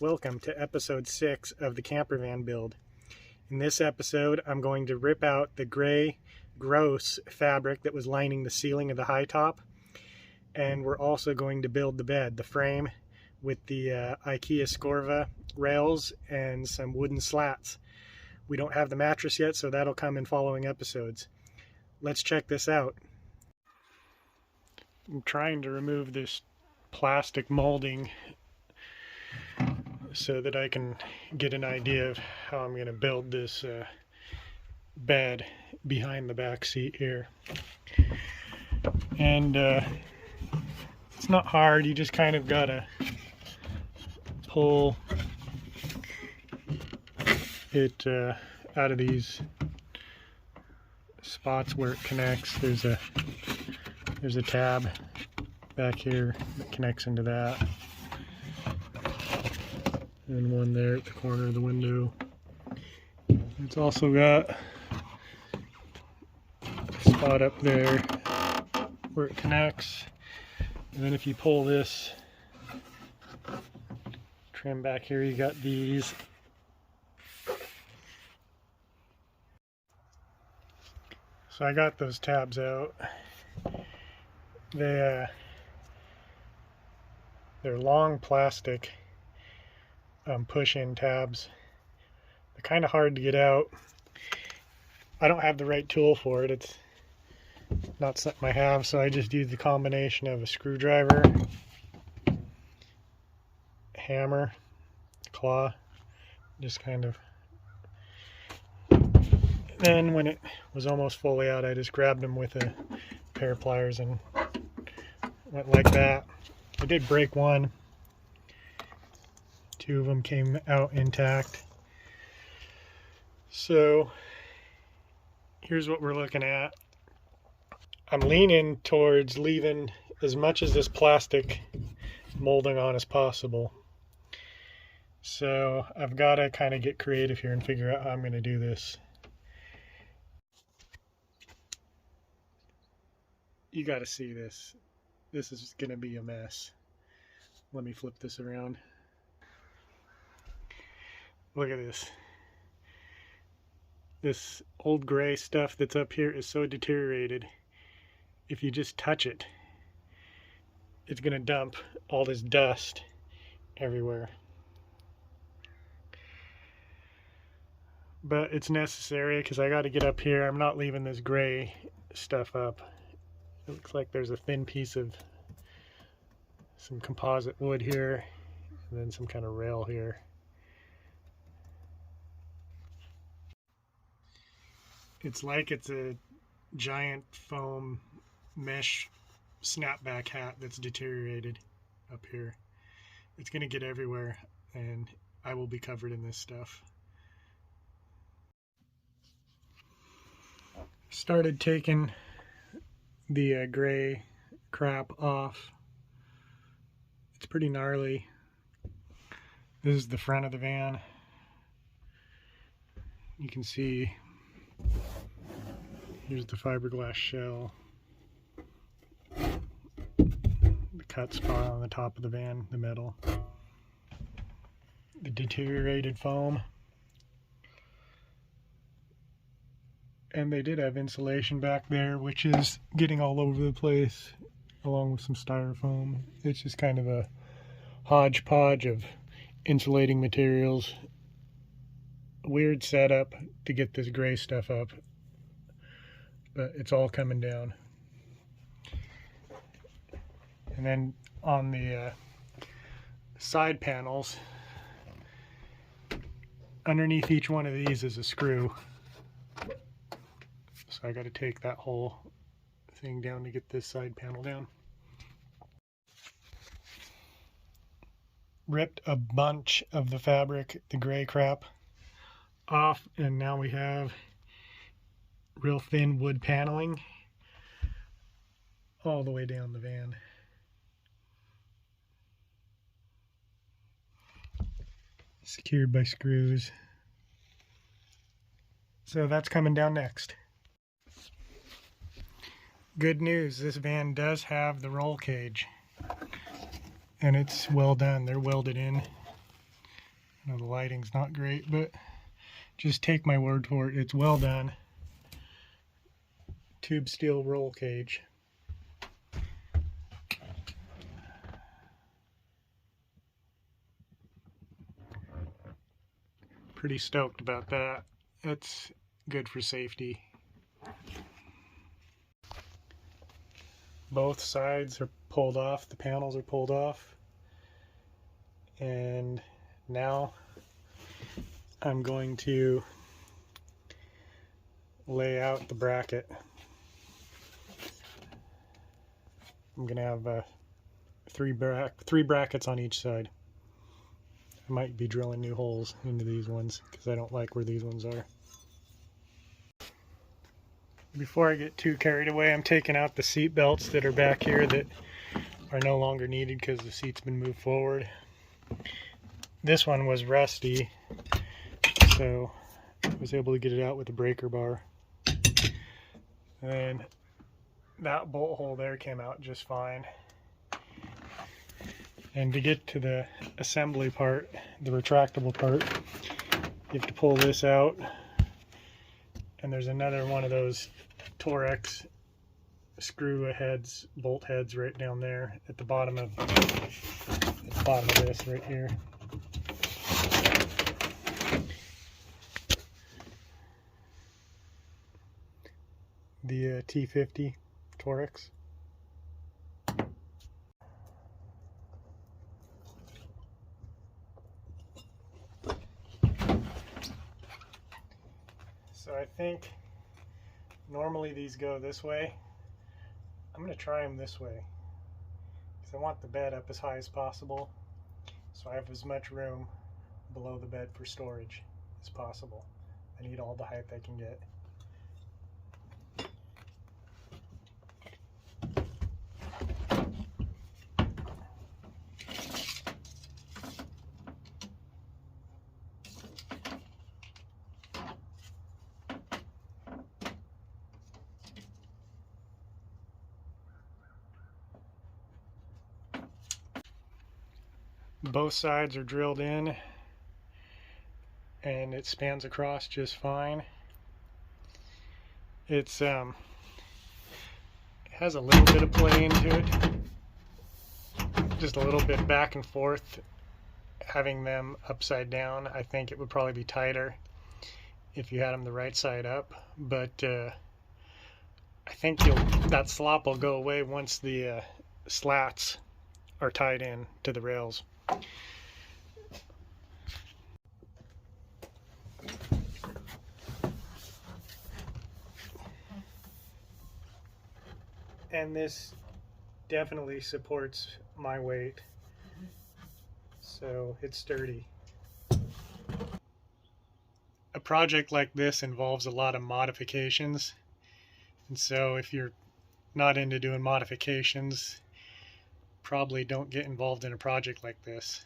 Welcome to episode 6 of the camper van build. In this episode, I'm going to rip out the gray, gross fabric that was lining the ceiling of the high top, and we're also going to build the bed, the frame, with the IKEA Skorva rails and some wooden slats. We don't have the mattress yet, so that'll come in following episodes. Let's check this out. I'm trying to remove this plastic molding so that I can get an idea of how I'm going to build this bed behind the back seat here. And it's not hard, you just kind of gotta pull it out of these spots where it connects. There's a tab back here that connects into that, and one there at the corner of the window. It's also got a spot up there where it connects, and then if you pull this trim back here, you got these. So I got those tabs out. They're long plastic push-in tabs. They're kind of hard to get out. I don't have the right tool for it. It's not something I have, so I just use the combination of a screwdriver, hammer, claw, just kind of. Then when it was almost fully out, I just grabbed them with a pair of pliers and went like that. I did break one. Two of them came out intact. So here's what we're looking at. I'm leaning towards leaving as much of this plastic molding on as possible. So I've got to kind of get creative here and figure out how I'm going to do this. You got to see this. This is going to be a mess. Let me flip this around. Look at this. This old gray stuff that's up here is so deteriorated. If you just touch it, it's going to dump all this dust everywhere. But it's necessary because I got to get up here. I'm not leaving this gray stuff up. It looks like there's a thin piece of some composite wood here, and then some kind of rail here. It's like it's a giant foam mesh snapback hat that's deteriorated up here. It's going to get everywhere, and I will be covered in this stuff. Started taking the gray crap off. It's pretty gnarly. This is the front of the van. You can see here's the fiberglass shell, the cut spot on the top of the van, the metal, the deteriorated foam. And they did have insulation back there, which is getting all over the place, along with some styrofoam. It's just kind of a hodgepodge of insulating materials. Weird setup to get this gray stuff up, but it's all coming down. And then on the side panels, underneath each one of these is a screw. So I got to take that whole thing down to get this side panel down. Ripped a bunch of the fabric, the gray crap, off, and now we have real thin wood paneling all the way down the van. Secured by screws. So that's coming down next. Good news, this van does have the roll cage, and it's well done. They're welded in. I know the lighting's not great, but just take my word for it, it's well done. Tube steel roll cage. Pretty stoked about that. That's good for safety. Both sides are pulled off, the panels are pulled off. And now I'm going to lay out the bracket. I'm going to have three brackets on each side. I might be drilling new holes into these ones because I don't like where these ones are. Before I get too carried away, I'm taking out the seat belts that are back here that are no longer needed because the seat's been moved forward. This one was rusty, so I was able to get it out with a breaker bar. And that bolt hole there came out just fine. And to get to the assembly part, the retractable part, you have to pull this out. And there's another one of those Torex screw heads, bolt heads right down there at the bottom of this right here. The T50 Torex. So I think normally these go this way. I'm going to try them this way because I want the bed up as high as possible so I have as much room below the bed for storage as possible. I need all the height I can get. Both sides are drilled in and it spans across just fine. It has a little bit of play into it, just a little bit back and forth. Having them upside down, I think it would probably be tighter if you had them the right side up, but I think that slop will go away once the slats are tied in to the rails. And this definitely supports my weight, so it's sturdy. A project like this involves a lot of modifications, and so if you're not into doing modifications, probably don't get involved in a project like this.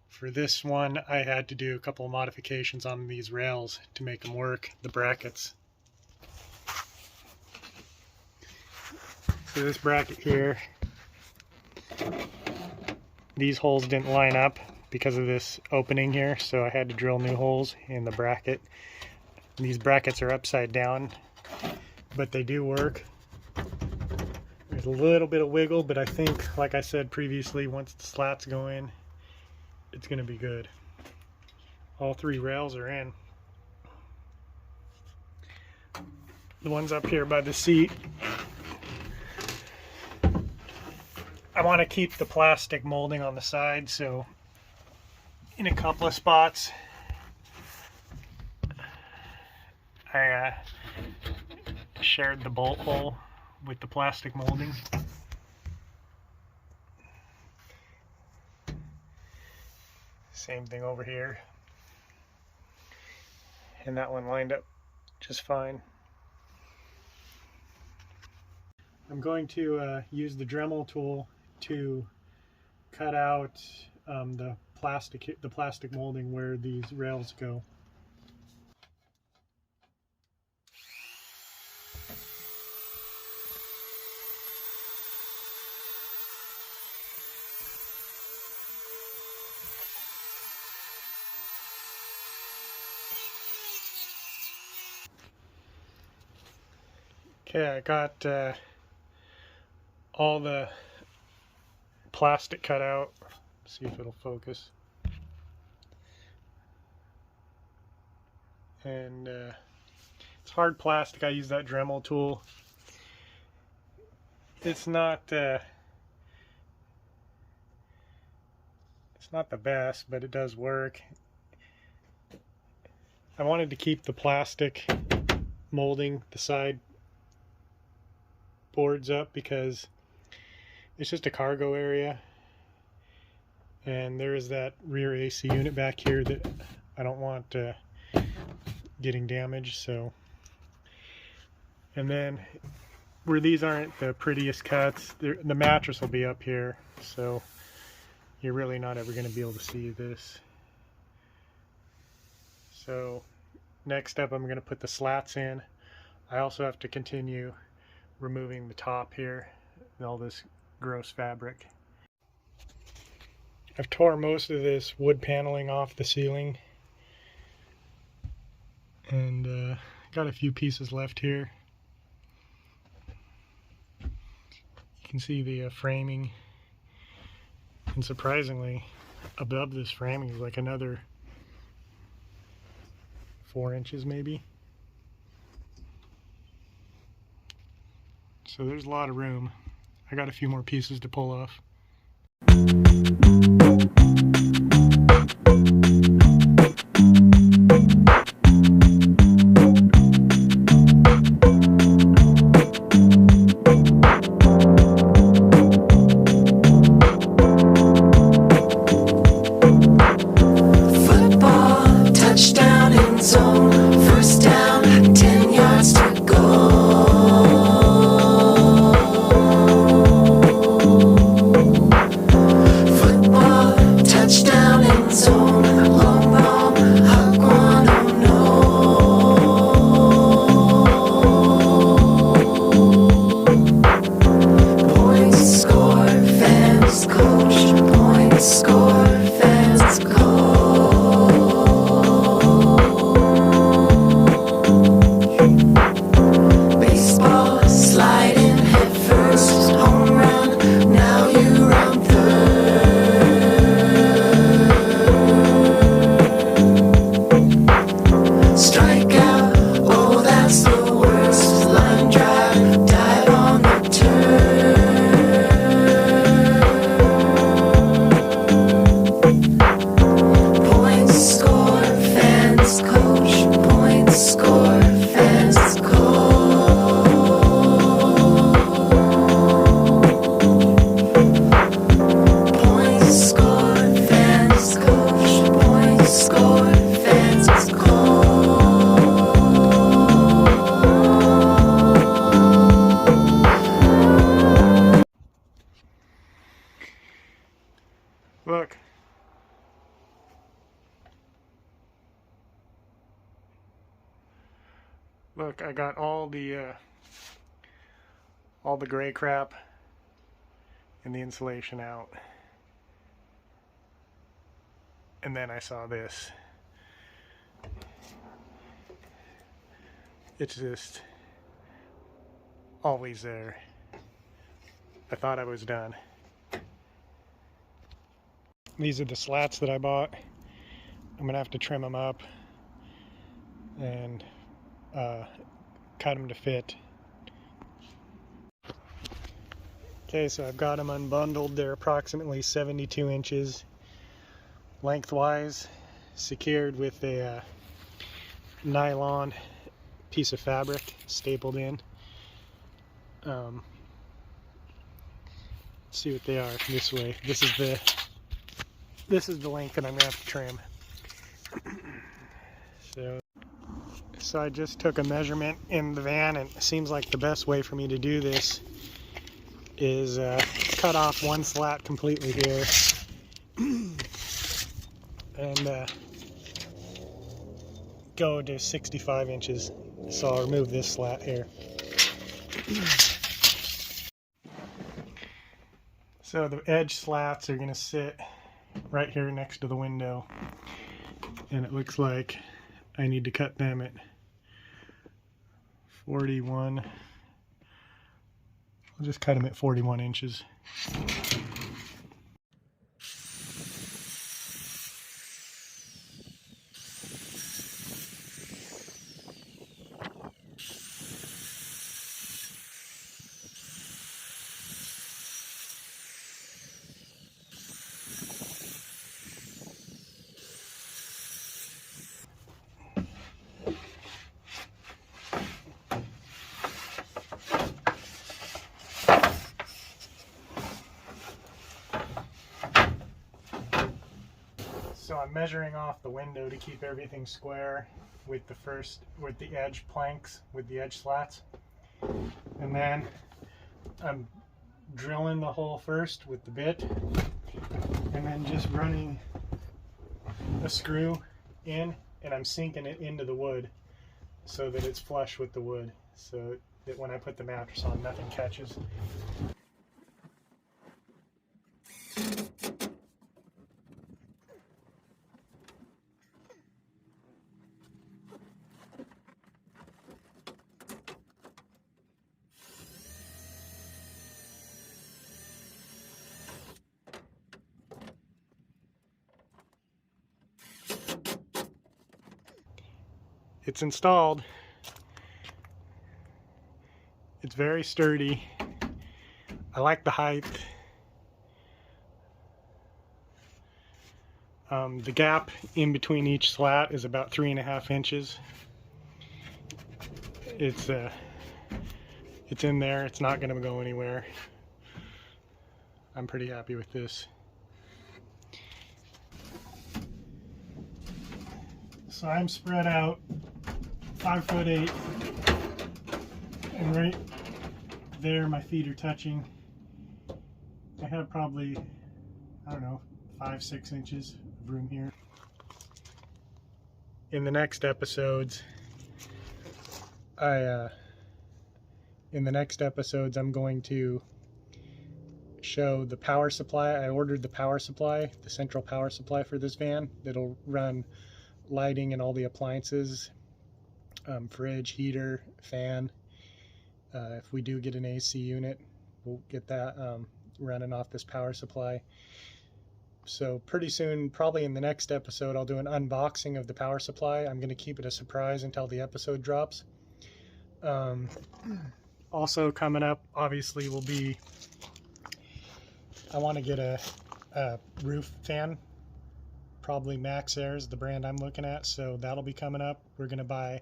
For this one, I had to do a couple of modifications on these rails to make them work, the brackets. So this bracket here, these holes didn't line up because of this opening here, so I had to drill new holes in the bracket. These brackets are upside down, but they do work. There's a little bit of wiggle, but I think, like I said previously, once the slats go in, it's going to be good. All three rails are in. The ones up here by the seat, I want to keep the plastic molding on the side, so in a couple of spots I shared the bolt hole with the plastic molding. Same thing over here, and that one lined up just fine. I'm going to use the Dremel tool to cut out the plastic molding where these rails go. Okay, I got all the plastic cut out. See if it'll focus. And it's hard plastic. I use that Dremel tool. It's not the best, but it does work. I wanted to keep the plastic molding the side boards up because it's just a cargo area, and there is that rear AC unit back here that I don't want getting damaged. So, and then where these aren't the prettiest cuts, the mattress will be up here, so you're really not ever going to be able to see this. So next up, I'm going to put the slats in. I also have to continue removing the top here and all this gross fabric. I've tore most of this wood paneling off the ceiling, and got a few pieces left here. You can see the framing, and surprisingly above this framing is like another 4 inches maybe. So there's a lot of room. I got a few more pieces to pull off. Look. Look, I got all the gray crap and the insulation out. And then I saw this. It's just always there. I thought I was done. These are the slats that I bought. I'm gonna have to trim them up and cut them to fit. Okay, so I've got them unbundled. They're approximately 72 inches lengthwise, secured with a nylon piece of fabric stapled in. Let's see what they are this way. This is the length that I'm gonna have to trim. So I just took a measurement in the van, and it seems like the best way for me to do this is cut off one slat completely here and go to 65 inches. So I'll remove this slat here. So the edge slats are going to sit right here next to the window, and it looks like I need to cut them at 41 I'll just cut them at 41 inches. So I'm measuring off the window to keep everything square with the edge planks, with the edge slats. And then I'm drilling the hole first with the bit, and then just running a screw in, and I'm sinking it into the wood so that it's flush with the wood, so that when I put the mattress on, nothing catches. It's installed. It's very sturdy. I like the height. The gap in between each slat is about 3.5 inches. It's in there. It's not going to go anywhere. I'm pretty happy with this. So I'm spread out 5'8", and right there my feet are touching. I have probably, I don't know, 5-6 inches of room here. In the next episodes, I'm going to show the power supply. I ordered the power supply, the central power supply for this van that'll run lighting and all the appliances, fridge, heater, fan. If we do get an AC unit, we'll get that running off this power supply. So pretty soon, probably in the next episode, I'll do an unboxing of the power supply. I'm going to keep it a surprise until the episode drops. Also coming up, obviously, will be, I want to get a roof fan. Probably Max Air is the brand I'm looking at, so that'll be coming up. We're going to buy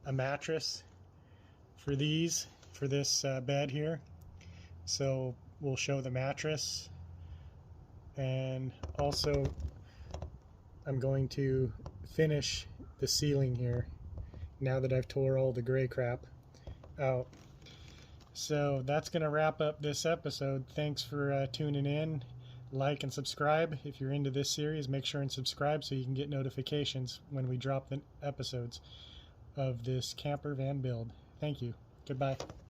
a mattress for this bed here. So we'll show the mattress, and also I'm going to finish the ceiling here now that I've tore all the gray crap out. So that's going to wrap up this episode. Thanks for tuning in. Like and subscribe. If you're into this series, make sure and subscribe so you can get notifications when we drop the episodes of this camper van build. Thank you. Goodbye.